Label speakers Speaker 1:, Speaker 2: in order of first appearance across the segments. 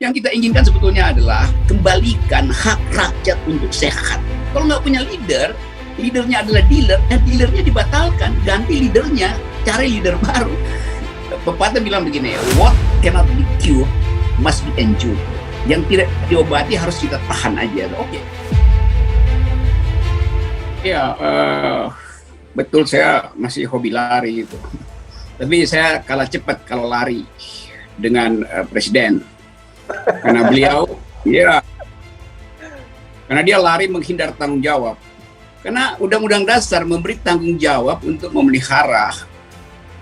Speaker 1: Yang kita inginkan sebetulnya adalah kembalikan hak rakyat untuk sehat. Kalau nggak punya leader, leadernya adalah dealer, dan dealernya dibatalkan, ganti leadernya, cari leader baru. Pepatah bilang begini, what cannot be cured must be endured. Yang tidak diobati harus kita tahan aja. Oke. Ya, betul, saya masih hobi lari itu. Tapi saya kalah cepat kalau lari dengan presiden. Karena beliau, karena dia lari menghindar tanggung jawab. Karena Undang-Undang Dasar memberi tanggung jawab untuk memelihara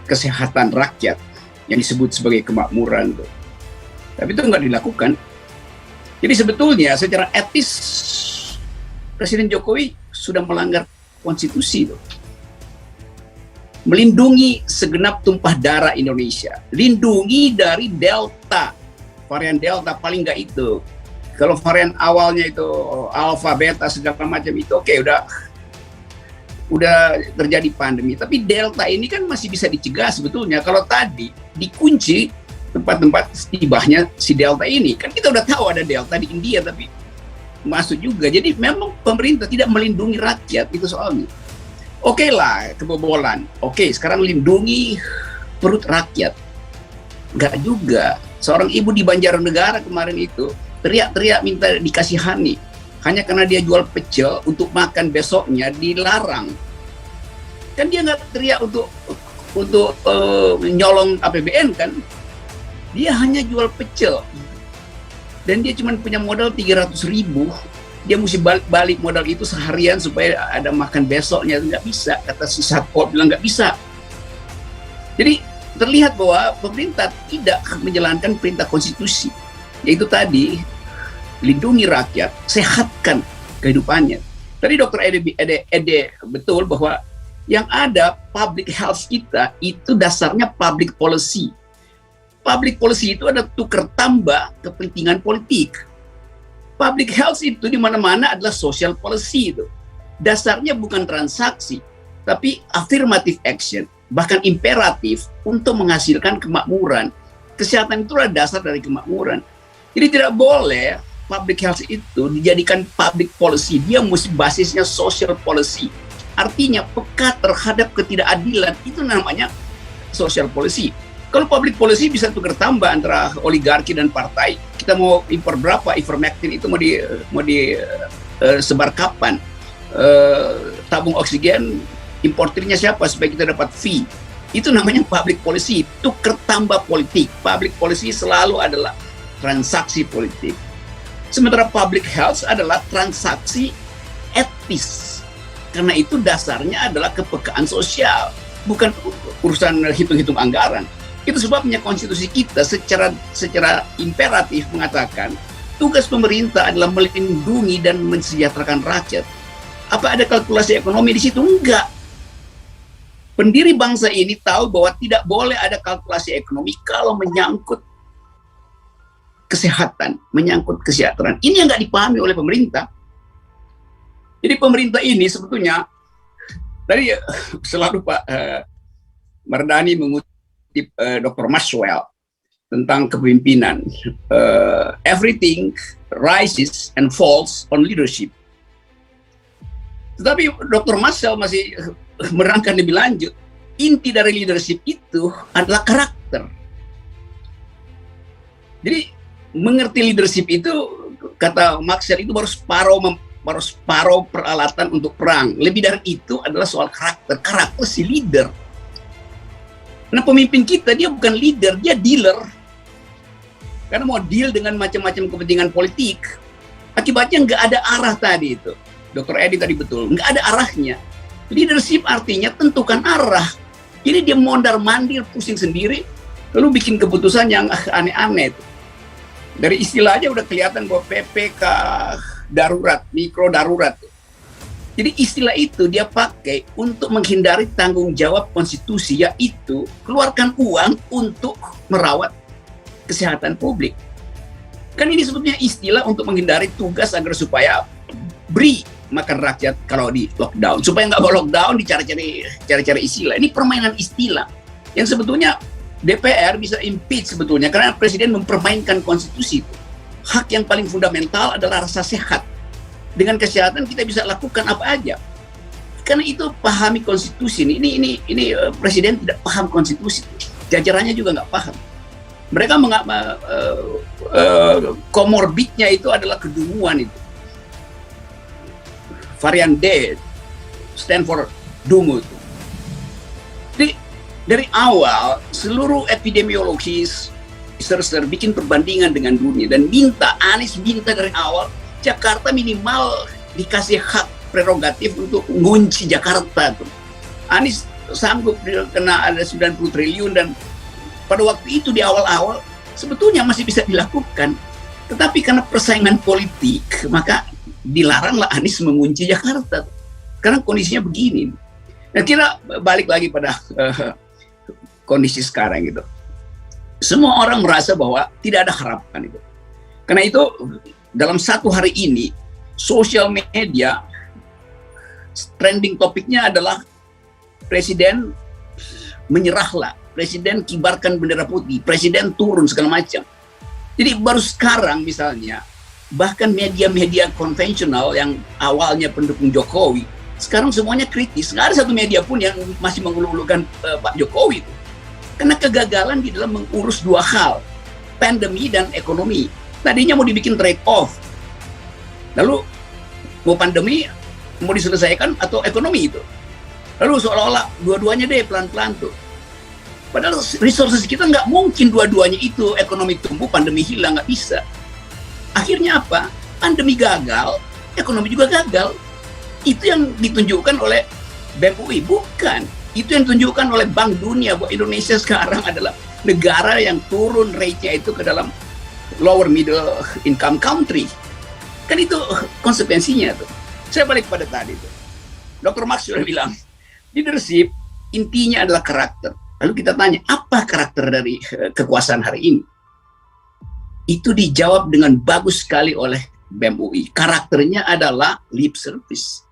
Speaker 1: kesehatan rakyat yang disebut sebagai kemakmuran. Tapi itu nggak dilakukan. Jadi sebetulnya secara etis Presiden Jokowi sudah melanggar konstitusi. Melindungi segenap tumpah darah Indonesia. Lindungi dari Delta. Varian Delta paling nggak itu. Kalau varian awalnya itu Alpha, Beta, segala macam itu oke, udah terjadi pandemi. Tapi Delta ini kan masih bisa dicegah sebetulnya. Kalau tadi dikunci tempat-tempat tibahnya si Delta ini. Kan kita udah tahu ada Delta di India tapi masuk juga. Jadi memang pemerintah tidak melindungi rakyat, itu soalnya. Oke lah, kebobolan. Oke, sekarang lindungi perut rakyat. Nggak juga. Seorang ibu di Banjarnegara kemarin itu teriak-teriak minta dikasihani. Hanya karena dia jual pecel untuk makan besoknya dilarang. Kan dia nggak teriak untuk nyolong APBN kan. Dia hanya jual pecel. Dan dia cuma punya modal 300.000. Dia mesti balik modal itu seharian supaya ada makan besoknya. Nggak bisa, kata si Satpol bilang nggak bisa. Jadi terlihat bahwa pemerintah tidak menjalankan perintah konstitusi, yaitu tadi lindungi rakyat, sehatkan kehidupannya. Tadi Dr. Ede betul bahwa yang ada public health kita itu dasarnya public policy. Public policy itu ada tukar tambah kepentingan politik. Public health itu di mana-mana adalah social policy itu. Dasarnya bukan transaksi, tapi affirmative action, bahkan imperatif untuk menghasilkan kemakmuran. Kesehatan itu adalah dasar dari kemakmuran. Jadi tidak boleh public health itu dijadikan public policy. Dia mesti basisnya social policy. Artinya peka terhadap ketidakadilan, itu namanya social policy. Kalau public policy bisa tukar tambah antara oligarki dan partai. Kita mau impor berapa, ivermectin itu mau disebar kapan? Tabung oksigen, importirnya siapa supaya kita dapat fee. Itu namanya public policy, tukar tambah politik. Public policy selalu adalah transaksi politik. Sementara public health adalah transaksi etis. Karena itu dasarnya adalah kepekaan sosial, bukan urusan hitung-hitung anggaran. Itu sebabnya konstitusi kita secara imperatif mengatakan tugas pemerintah adalah melindungi dan mensejahterakan rakyat. Apa ada kalkulasi ekonomi di situ? Enggak. Pendiri bangsa ini tahu bahwa tidak boleh ada kalkulasi ekonomi kalau menyangkut kesehatan, menyangkut kesejahteraan. Ini yang nggak dipahami oleh pemerintah. Jadi pemerintah ini sebetulnya, tadi selalu Pak Mardhani mengutip Dr. Maxwell tentang kepemimpinan. Everything rises and falls on leadership. Tetapi Dr. Maxwell masih menerangkan lebih lanjut, inti dari leadership itu adalah karakter. Jadi mengerti leadership itu, kata Maxwell, itu baru separuh peralatan untuk perang. Lebih dari itu adalah soal karakter si leader. Nah, pemimpin kita dia bukan leader, dia dealer. Karena mau deal dengan macam-macam kepentingan politik. Akibatnya nggak ada arah tadi itu. Dr. Edi tadi betul, nggak ada arahnya. Leadership artinya tentukan arah. Jadi dia mondar-mandir, pusing sendiri, lalu bikin keputusan yang aneh-aneh. Dari istilah aja udah kelihatan bahwa PPK darurat, mikro darurat. Jadi istilah itu dia pakai untuk menghindari tanggung jawab konstitusi, yaitu keluarkan uang untuk merawat kesehatan publik. Kan ini sebetulnya istilah untuk menghindari tugas agar supaya beri makan rakyat kalau di lockdown. Supaya nggak mau lockdown dicari-cari istilah. Ini permainan istilah yang sebetulnya DPR bisa impeach sebetulnya karena presiden mempermainkan konstitusi itu. hak yang paling fundamental adalah rasa sehat. Dengan kesehatan kita bisa lakukan apa aja. Karena itu pahami konstitusi. Ini presiden tidak paham konstitusi. Jajarannya juga nggak paham. Mereka komorbidnya itu adalah kedunguan itu. Varian D, stand for dungu itu. Jadi dari awal seluruh epidemiologis researcher bikin perbandingan dengan dunia dan Anies minta dari awal Jakarta minimal dikasih hak prerogatif untuk ngunci Jakarta tuh. Anies sanggup kena ada 90 triliun dan pada waktu itu di awal-awal sebetulnya masih bisa dilakukan. Tetapi karena persaingan politik maka dilaranglah Anies mengunci Jakarta. Karena kondisinya begini. Nah, kira balik lagi pada kondisi sekarang gitu. Semua orang merasa bahwa tidak ada harapan itu. Karena itu dalam satu hari ini sosial media trending topiknya adalah presiden menyerahlah, presiden kibarkan bendera putih, presiden turun segala macam. Jadi baru sekarang misalnya bahkan media-media konvensional yang awalnya pendukung Jokowi sekarang semuanya kritis. Nggak ada satu media pun yang masih mengulu-ulukan Pak Jokowi itu. Karena kegagalan di dalam mengurus dua hal, pandemi dan ekonomi. Tadinya mau dibikin trade-off. Lalu mau pandemi mau diselesaikan atau ekonomi itu. Lalu seolah-olah dua-duanya deh pelan-pelan tuh. Padahal resources kita nggak mungkin dua-duanya itu, ekonomi tumbuh, pandemi hilang, nggak bisa. Akhirnya apa? Pandemi gagal, ekonomi juga gagal. Itu yang ditunjukkan oleh BEM UI, bukan. Itu yang ditunjukkan oleh Bank Dunia bahwa Indonesia sekarang adalah negara yang turun rate-nya itu ke dalam lower middle income country. Kan itu konsekuensinya tuh. Saya balik pada tadi tuh. Dr. Marx sudah bilang, leadership intinya adalah karakter. Lalu kita tanya, apa karakter dari kekuasaan hari ini? Itu dijawab dengan bagus sekali oleh BEM UI. Karakternya adalah lip service.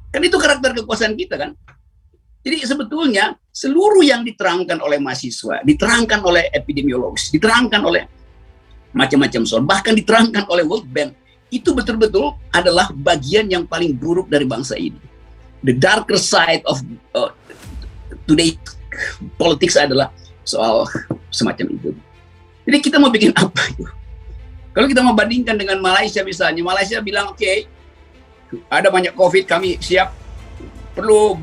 Speaker 1: Kan itu karakter kekuasaan kita kan? Jadi sebetulnya seluruh yang diterangkan oleh mahasiswa, diterangkan oleh epidemiologis, diterangkan oleh macam-macam soal, bahkan diterangkan oleh World Bank, itu betul-betul adalah bagian yang paling buruk dari bangsa ini. The darker side of today politics adalah soal semacam itu. Jadi kita mau bikin apa itu? Kalau kita mau bandingkan dengan Malaysia misalnya, Malaysia bilang oke, ada banyak COVID, kami siap. Perlu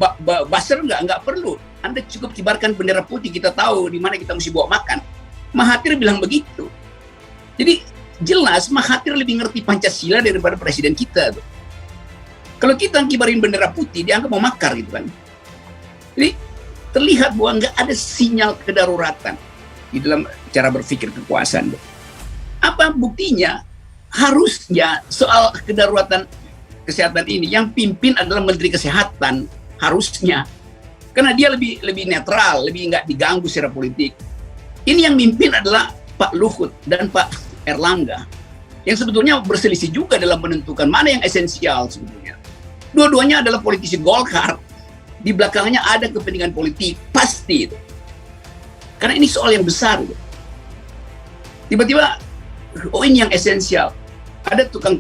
Speaker 1: buzzer nggak perlu. Anda cukup kibarkan bendera putih, kita tahu di mana kita mesti bawa makan. Mahathir bilang begitu. Jadi jelas Mahathir lebih ngerti Pancasila daripada presiden kita tuh. Kalau kita kibarin bendera putih dianggap mau makar gitu kan. Jadi terlihat bahwa nggak ada sinyal kedaruratan di dalam cara berpikir kekuasaan. Apa buktinya? Harusnya soal kedaruratan kesehatan ini yang pimpin adalah Menteri Kesehatan harusnya, karena dia lebih netral, lebih nggak diganggu secara politik. Ini yang mimpin adalah Pak Luhut dan Pak Erlangga yang sebetulnya berselisih juga dalam menentukan mana yang esensial sebetulnya. Dua-duanya adalah politisi Golkar, di belakangnya ada kepentingan politik pasti itu. Karena ini soal yang besar gitu. Tiba-tiba ini yang esensial. Ada tukang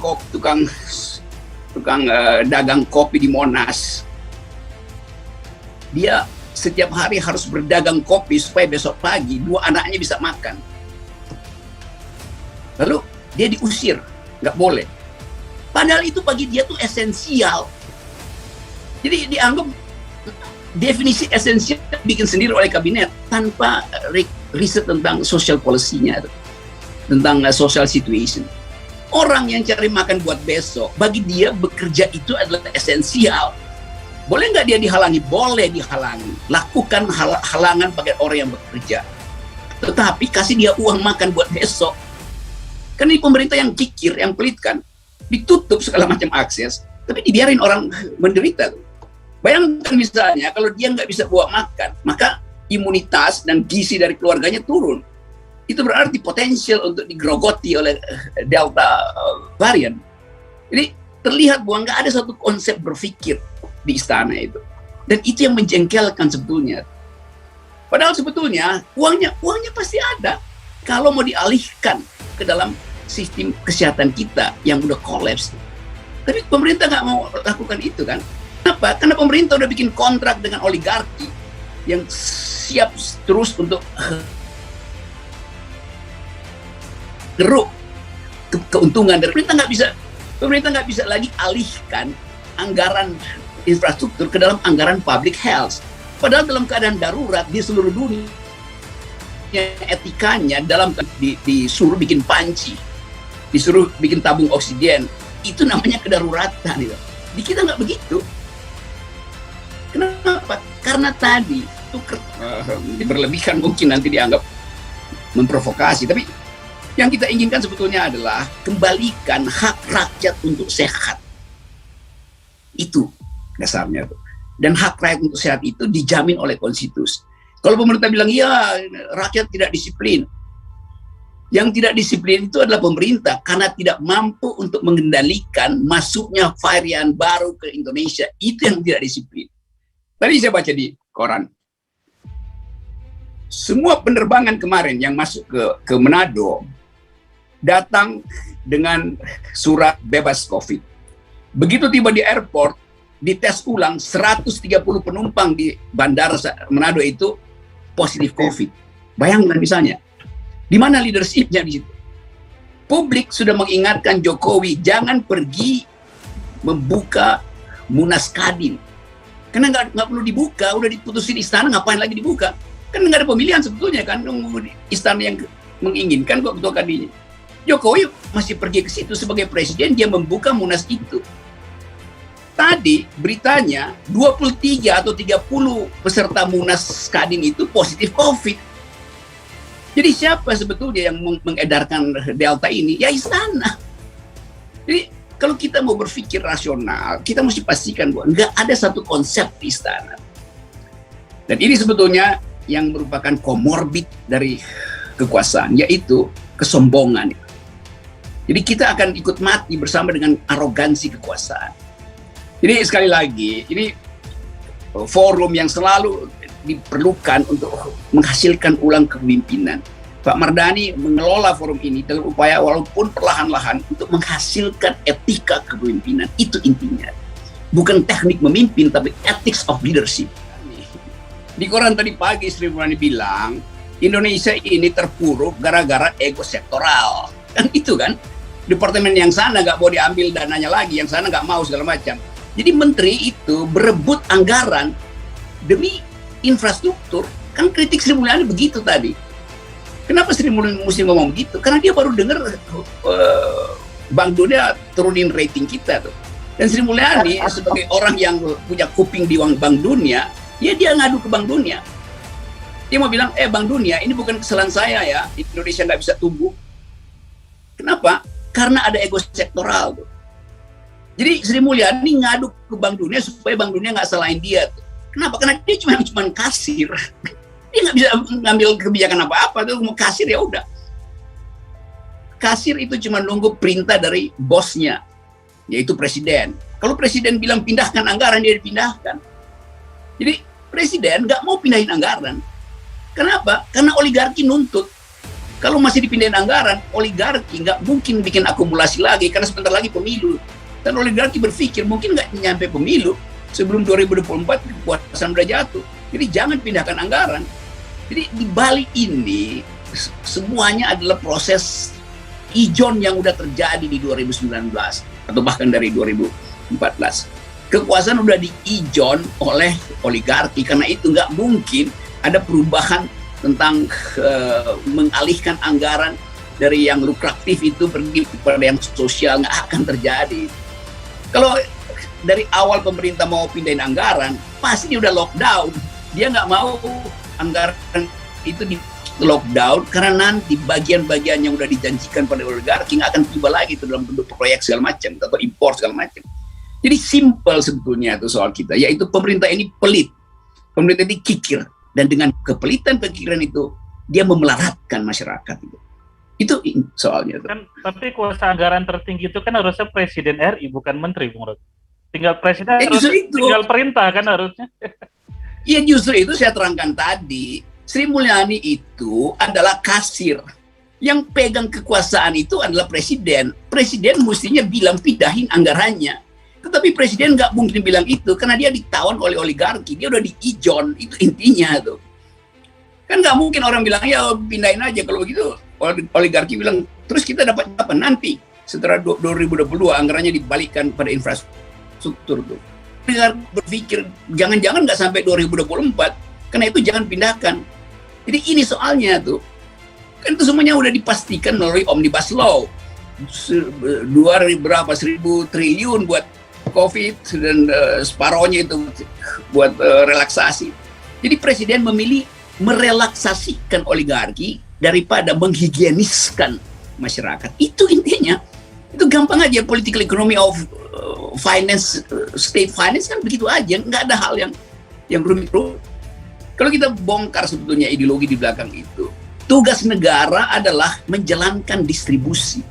Speaker 1: dagang kopi di Monas. Dia setiap hari harus berdagang kopi supaya besok pagi 2 anaknya bisa makan. Lalu dia diusir, nggak boleh. Padahal itu bagi dia tuh esensial. Jadi dianggap definisi esensial bikin sendiri oleh kabinet tanpa riset tentang social policy-nya, tentang social situation. Orang yang cari makan buat besok, bagi dia bekerja itu adalah esensial. Boleh nggak dia dihalangi? Boleh dihalangi. Lakukan halangan bagi orang yang bekerja. Tetapi kasih dia uang makan buat besok. Kan ini pemerintah yang kikir, yang pelit kan. Ditutup segala macam akses, tapi dibiarin orang menderita. Bayangkan misalnya kalau dia nggak bisa bawa makan, maka imunitas dan gizi dari keluarganya turun. Itu berarti potensial untuk digerogoti oleh Delta varian. Jadi terlihat bahwa nggak ada satu konsep berpikir di istana itu. Dan itu yang menjengkelkan sebetulnya. Padahal sebetulnya uangnya pasti ada. Kalau mau dialihkan ke dalam sistem kesehatan kita yang udah kolaps. Tapi pemerintah nggak mau lakukan itu kan. Kenapa? Karena pemerintah udah bikin kontrak dengan oligarki yang siap terus untuk geruk keuntungan dari pemerintah nggak bisa lagi alihkan anggaran infrastruktur ke dalam anggaran public health. Padahal dalam keadaan darurat di seluruh dunia etikanya dalam disuruh bikin panci, disuruh bikin tabung oksigen, itu namanya kedaruratan. Gitu. Di kita nggak begitu. Kenapa? Karena tadi itu berlebihan, mungkin nanti dianggap memprovokasi, tapi yang kita inginkan sebetulnya adalah kembalikan hak rakyat untuk sehat. Itu dasarnya tuh. Dan hak rakyat untuk sehat itu dijamin oleh konstitusi. Kalau pemerintah bilang, ya rakyat tidak disiplin. Yang tidak disiplin itu adalah pemerintah karena tidak mampu untuk mengendalikan masuknya varian baru ke Indonesia. Itu yang tidak disiplin. Tadi saya baca di koran. Semua penerbangan kemarin yang masuk ke Manado datang dengan surat bebas COVID. Begitu tiba di airport, dites ulang 130 penumpang di bandara Manado itu positif COVID. Bayangkan misalnya, di mana leadership-nya di situ? Publik sudah mengingatkan Jokowi jangan pergi membuka Munas Kadin. Karena nggak perlu dibuka, udah diputusin istana, ngapain lagi dibuka? Kan nggak ada pemilihan sebetulnya kan, nunggu istana yang menginginkan kok ketua Kadin. Jokowi masih pergi ke situ sebagai presiden, dia membuka Munas itu. Tadi beritanya 23 atau 30 peserta Munas Kadin itu positif COVID. Jadi siapa sebetulnya yang mengedarkan Delta ini? Ya istana. Jadi kalau kita mau berpikir rasional, kita mesti pastikan bahwa nggak ada satu konsep di istana. Dan ini sebetulnya yang merupakan komorbid dari kekuasaan, yaitu kesombongan. Jadi kita akan ikut mati bersama dengan arogansi kekuasaan. Jadi sekali lagi, ini forum yang selalu diperlukan untuk menghasilkan ulang kepemimpinan. Pak Mardhani mengelola forum ini dalam upaya walaupun perlahan-lahan untuk menghasilkan etika kepemimpinan. Itu intinya. Bukan teknik memimpin, tapi ethics of leadership. Di koran tadi pagi Sri Mulyani bilang, Indonesia ini terpuruk gara-gara ego sektoral. Kan itu kan? Departemen yang sana nggak mau diambil dananya lagi, yang sana nggak mau segala macam. Jadi menteri itu berebut anggaran demi infrastruktur. Kan kritik Sri Mulyani begitu tadi. Kenapa Sri Mulyani mesti ngomong begitu? Karena dia baru dengar Bank Dunia turunin rating kita tuh. Dan Sri Mulyani sebagai orang yang punya kuping di Bank Dunia, ya dia ngadu ke Bank Dunia. Dia mau bilang, Bank Dunia ini bukan kesalahan saya ya, Indonesia nggak bisa tumbuh. Kenapa? Karena ada ego sektoral tuh. Jadi Sri Mulyani ngadu ke Bank Dunia supaya Bank Dunia nggak salahin dia. Kenapa? Karena dia cuma kasir. Dia nggak bisa ngambil kebijakan apa-apa. Tuh mau kasir ya udah. Kasir itu cuma nunggu perintah dari bosnya, yaitu presiden. Kalau presiden bilang pindahkan anggaran, dia dipindahkan. Jadi presiden nggak mau pindahin anggaran. Kenapa? Karena oligarki nuntut. Kalau masih dipindahin anggaran, oligarki nggak mungkin bikin akumulasi lagi karena sebentar lagi pemilu. Dan oligarki berpikir mungkin nggak nyampe pemilu sebelum 2024 kekuasaan udah jatuh. Jadi jangan pindahkan anggaran. Jadi di balik ini semuanya adalah proses ijon yang udah terjadi di 2019 atau bahkan dari 2014. Kekuasaan udah diijon oleh oligarki, karena itu nggak mungkin ada perubahan tentang mengalihkan anggaran dari yang lukratif itu pergi kepada yang sosial, nggak akan terjadi. Kalau dari awal pemerintah mau pindahin anggaran, pasti dia udah lockdown. Dia nggak mau anggaran itu di lockdown karena nanti bagian-bagian yang udah dijanjikan pada oligarki nggak akan tiba lagi itu dalam bentuk proyek segala macam atau impor segala macam. Jadi simpel sebetulnya itu soal kita, yaitu pemerintah ini pelit, pemerintah ini kikir, dan dengan kepelitan pikiran itu dia memelaratkan masyarakat itu. Itu soalnya.
Speaker 2: Kan, tapi kuasa anggaran tertinggi itu kan harusnya Presiden RI, bukan Menteri, Bung Rod. Tinggal Presiden tinggal perintah kan harusnya.
Speaker 1: Iya justru itu saya terangkan tadi. Sri Mulyani itu adalah kasir. Yang pegang kekuasaan itu adalah presiden. Presiden mestinya bilang pindahin anggarannya. Tetapi presiden nggak mungkin bilang itu karena dia ditawan oleh oligarki. Dia udah diijon, itu intinya tuh. Kan nggak mungkin orang bilang ya pindahin aja kalau begitu. Oligarki bilang terus kita dapat apa nanti setelah 2022 anggarannya dibalikkan pada infrastruktur tuh. Berpikir jangan-jangan nggak sampai 2024 karena itu jangan pindahkan. Jadi ini soalnya tuh. Kan itu semuanya udah dipastikan melalui Omnibus Law. 1.000 triliun buat COVID dan separohnya itu buat relaksasi. Jadi presiden memilih merelaksasikan oligarki daripada menghigieniskan masyarakat. Itu intinya. Itu gampang aja, political economy of finance, state finance kan begitu aja. Nggak ada hal yang rumit-rumit. Kalau kita bongkar sebetulnya ideologi di belakang itu, tugas negara adalah menjalankan distribusi.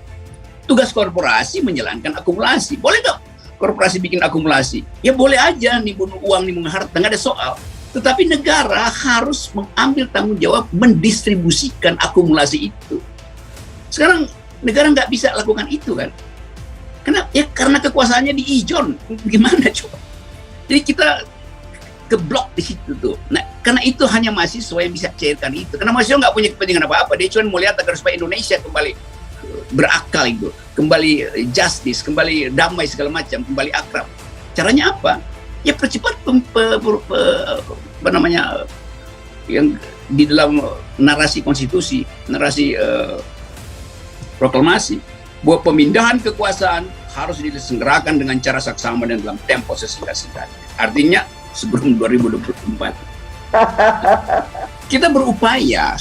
Speaker 1: Tugas korporasi menjalankan akumulasi. Boleh nggak korporasi bikin akumulasi? Ya boleh aja, nimbun uang, nimbun harta, nggak ada soal. Tetapi negara harus mengambil tanggung jawab mendistribusikan akumulasi itu. Sekarang negara nggak bisa lakukan itu kan? Karena kekuasaannya diijon. Gimana coba? Jadi kita keblok di situ tuh. Nah, karena itu hanya mahasiswa yang bisa cairkan itu. Karena mahasiswa nggak punya kepentingan apa-apa. Dia cuma mau lihat agar supaya Indonesia kembali berakal itu, kembali justice, kembali damai segala macam, kembali akrab. Caranya apa? Ya percepat apa namanya yang di dalam narasi konstitusi, narasi proklamasi bahwa pemindahan kekuasaan harus diselenggarakan dengan cara saksama dan dalam tempo sesingkat-singkatnya. Artinya sebelum 2024. Kita berupaya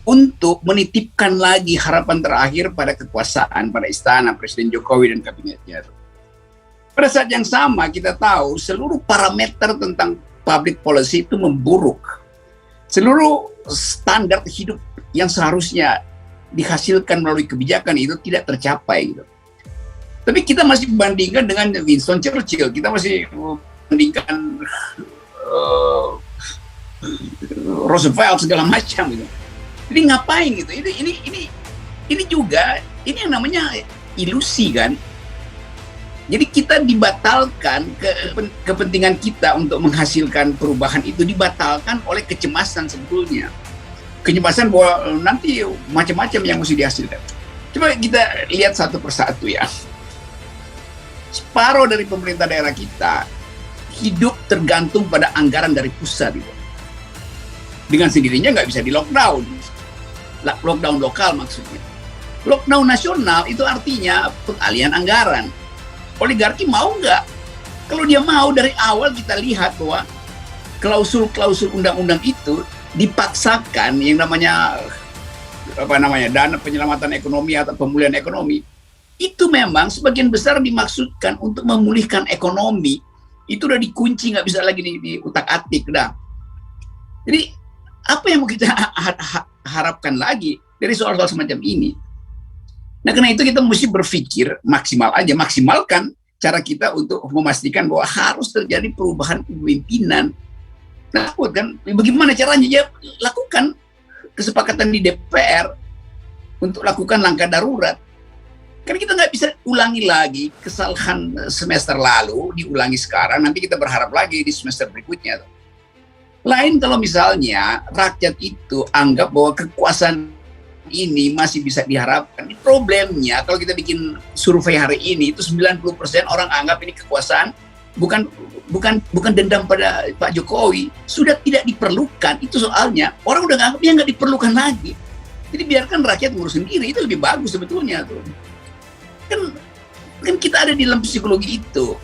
Speaker 1: untuk menitipkan lagi harapan terakhir pada kekuasaan, pada istana Presiden Jokowi dan kabinetnya. Pada saat yang sama kita tahu seluruh parameter tentang public policy itu memburuk. Seluruh standar hidup yang seharusnya dihasilkan melalui kebijakan itu tidak tercapai gitu. Tapi kita masih membandingkan dengan Winston Churchill, kita masih membandingkan Roosevelt segala macam gitu. Jadi ngapain gitu? Ini juga ini yang namanya ilusi kan. Jadi kita dibatalkan kepentingan kita untuk menghasilkan perubahan itu dibatalkan oleh kecemasan sebetulnya. Kecemasan bahwa nanti macam-macam yang mesti dihasilkan. Coba kita lihat satu persatu ya. Separuh dari pemerintah daerah kita hidup tergantung pada anggaran dari pusat itu. Dengan sendirinya nggak bisa di lockdown. Lockdown lokal maksudnya. Lockdown nasional itu artinya pengalihan anggaran. Oligarki mau nggak? Kalau dia mau, dari awal kita lihat bahwa klausul-klausul undang-undang itu dipaksakan yang namanya dana penyelamatan ekonomi atau pemulihan ekonomi. Itu memang sebagian besar dimaksudkan untuk memulihkan ekonomi. Itu udah dikunci, nggak bisa lagi diutak-atik dah. Jadi apa yang mau kita harapkan lagi dari soal-soal semacam ini? Nah, karena itu kita mesti berpikir maksimalkan cara kita untuk memastikan bahwa harus terjadi perubahan kepemimpinan. Nah, kan bagaimana caranya? Ya lakukan kesepakatan di DPR untuk lakukan langkah darurat. Kan kita nggak bisa ulangi lagi kesalahan semester lalu, diulangi sekarang, nanti kita berharap lagi di semester berikutnya. Lain kalau misalnya rakyat itu anggap bahwa kekuasaan ini masih bisa diharapkan. Problemnya kalau kita bikin survei hari ini itu 90% orang anggap ini kekuasaan bukan dendam pada Pak Jokowi, sudah tidak diperlukan. Itu soalnya orang udah nganggap nggak diperlukan lagi. Jadi biarkan rakyat ngurus sendiri, itu lebih bagus sebetulnya tuh. Kan kita ada di dalam psikologi itu.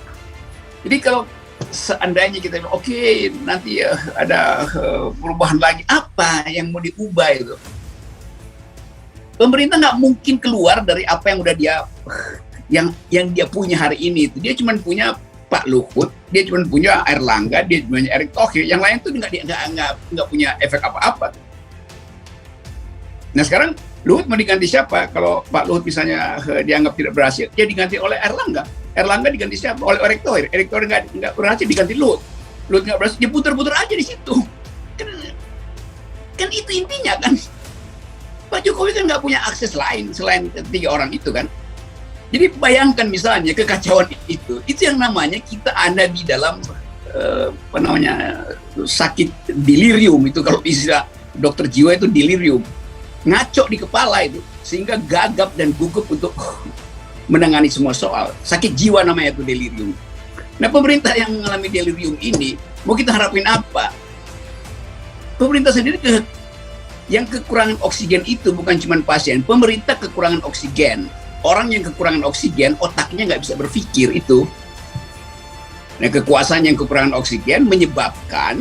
Speaker 1: Jadi kalau seandainya kita bilang oke, nanti ada perubahan lagi, apa yang mau diubah itu? Pemerintah nggak mungkin keluar dari apa yang udah yang dia punya hari ini. Dia cuma punya Pak Luhut, dia cuma punya Airlangga, dia cuma punya Erick Thohir. Yang lain tuh nggak punya efek apa-apa. Nah sekarang Luhut mau diganti siapa? Kalau Pak Luhut misalnya dianggap tidak berhasil, dia diganti oleh Airlangga. Airlangga diganti siapa? Oleh Erick Thohir. Erick Thohir nggak berhasil, diganti Luhut. Luhut nggak berhasil, dia putar-putar aja di situ. Kan itu intinya kan. Pak Jokowi kan nggak punya akses lain selain 3 orang itu kan. Jadi bayangkan misalnya kekacauan itu yang namanya kita ada di dalam sakit delirium itu, kalau istilah dokter jiwa itu delirium, ngaco di kepala itu sehingga gagap dan gugup untuk menangani semua soal. Sakit jiwa namanya itu delirium. Nah, pemerintah yang mengalami delirium ini mau kita harapin apa? Pemerintah sendiri yang kekurangan oksigen itu bukan cuma pasien, pemerintah kekurangan oksigen. Orang yang kekurangan oksigen otaknya nggak bisa berpikir itu. Nah, kekuasaan yang kekurangan oksigen menyebabkan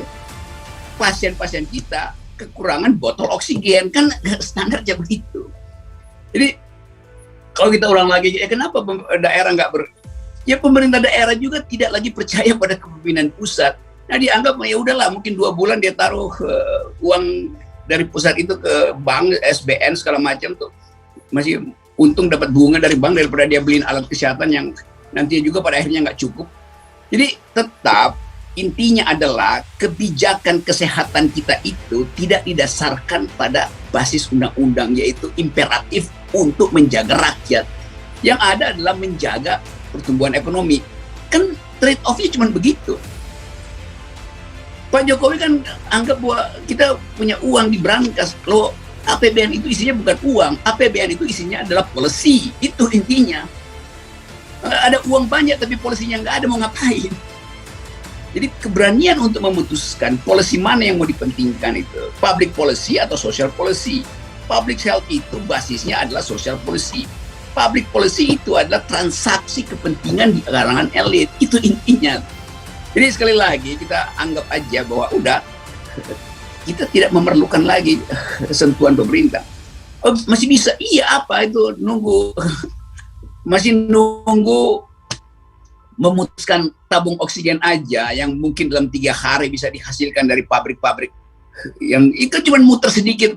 Speaker 1: pasien-pasien kita kekurangan botol oksigen, kan standarnya begitu. Jadi kalau kita ulang lagi, kenapa daerah pemerintah daerah juga tidak lagi percaya pada kepemimpinan pusat. Nah, dianggap ya udahlah, mungkin 2 bulan dia taruh uang dari pusat itu ke bank, SBN segala macam tuh masih untung dapat bunga dari bank daripada dia beliin alat kesehatan yang nantinya juga pada akhirnya nggak cukup. Jadi tetap intinya adalah kebijakan kesehatan kita itu tidak didasarkan pada basis undang-undang, yaitu imperatif untuk menjaga rakyat. Yang ada adalah menjaga pertumbuhan ekonomi. Kan trade off-nya cuma begitu. Pak Jokowi kan anggap bahwa kita punya uang di brankas. Loh, APBN itu isinya bukan uang. APBN itu isinya adalah policy. Itu intinya. Ada uang banyak tapi polisinya nggak ada, mau ngapain? Jadi keberanian untuk memutuskan policy mana yang mau dipentingkan itu. Public policy atau social policy. Public health itu basisnya adalah social policy. Public policy itu adalah transaksi kepentingan di kalangan elit. Itu intinya. Jadi sekali lagi kita anggap aja bahwa udah kita tidak memerlukan lagi sentuhan pemerintah. Oh, masih bisa, iya apa itu nunggu, masih nunggu memutuskan tabung oksigen aja yang mungkin dalam 3 hari bisa dihasilkan dari pabrik-pabrik yang itu cuma muter sedikit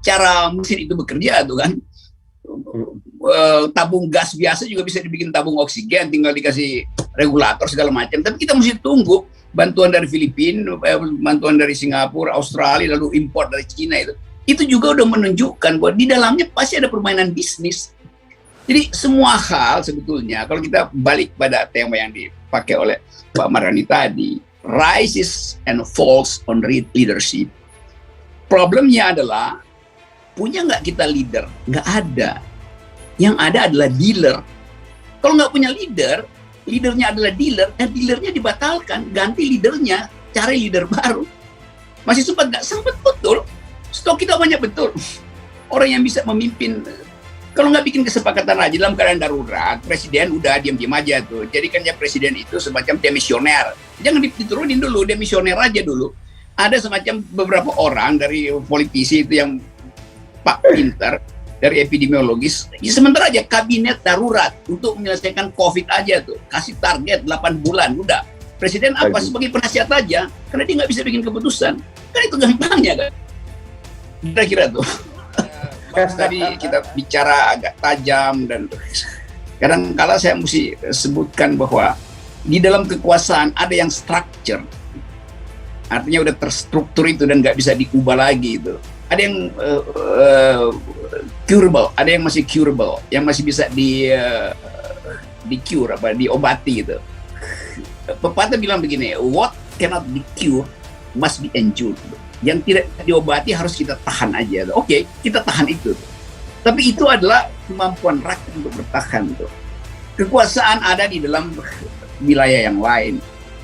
Speaker 1: cara mesin itu bekerja tuh kan. Tabung gas biasa juga bisa dibikin tabung oksigen, tinggal dikasih regulator segala macam. Tapi kita mesti tunggu bantuan dari Filipina, bantuan dari Singapura, Australia, lalu import dari Cina itu juga udah menunjukkan bahwa di dalamnya pasti ada permainan bisnis. Jadi semua hal sebetulnya kalau kita balik pada tema yang dipakai oleh Pak Mardhani tadi, rises and falls on leadership. Problemnya adalah punya nggak kita leader? Nggak ada. Yang ada adalah dealer. Kalau nggak punya leader, leadernya adalah dealer, dealernya dibatalkan, ganti leadernya, cari leader baru. Masih sempat nggak? Sempat betul. Stok kita banyak betul. Orang yang bisa memimpin, kalau nggak bikin kesepakatan aja dalam keadaan darurat, presiden udah diam-diam aja tuh. Jadikannya presiden itu semacam demisioner. Jangan diturunin dulu, demisioner aja dulu. Ada semacam beberapa orang dari politisi itu yang Pak pinter dari epidemiologis, ya sementara aja kabinet darurat untuk menyelesaikan COVID aja tuh, kasih target 8 bulan, udah. Presiden apa? Sebagai penasihat aja, karena dia nggak bisa bikin keputusan. Kan itu gampangnya kan. Kira-kira tuh. Tadi kita bicara agak tajam dan kadang-kala saya mesti sebutkan bahwa di dalam kekuasaan ada yang structure, artinya udah terstruktur itu dan nggak bisa diubah lagi itu. Ada yang curable, ada yang masih curable, yang masih bisa di-cure, diobati gitu. Pepatah bilang begini, what cannot be cured must be endured. Yang tidak diobati harus kita tahan aja. Oke, kita tahan itu. Tapi itu adalah kemampuan rakyat untuk bertahan. Kekuasaan ada di dalam wilayah yang lain.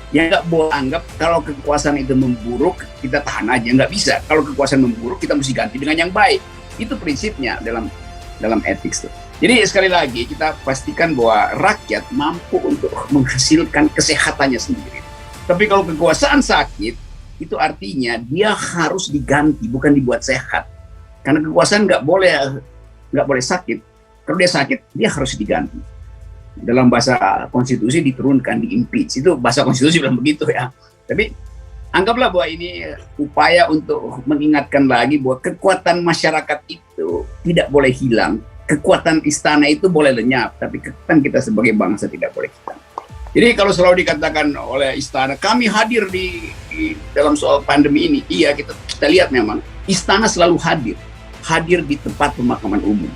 Speaker 1: Yang nggak boleh anggap kalau kekuasaan itu memburuk, kita tahan aja. Nggak bisa. Kalau kekuasaan memburuk, kita mesti ganti dengan yang baik. Itu prinsipnya dalam etik tuh. Jadi sekali lagi kita pastikan bahwa rakyat mampu untuk menghasilkan kesehatannya sendiri. Tapi kalau kekuasaan sakit, itu artinya dia harus diganti, bukan dibuat sehat. Karena kekuasaan nggak boleh sakit. Kalau dia sakit, dia harus diganti. Dalam bahasa konstitusi diturunkan, di-impeach. Itu bahasa konstitusi bilang begitu ya. Tapi anggaplah bahwa ini upaya untuk mengingatkan lagi bahwa kekuatan masyarakat itu tidak boleh hilang. Kekuatan istana itu boleh lenyap, tapi kekuatan kita sebagai bangsa tidak boleh hilang. Jadi kalau selalu dikatakan oleh istana, kami hadir di dalam soal pandemi ini, iya kita lihat memang istana selalu hadir. hadir di tempat pemakaman umum.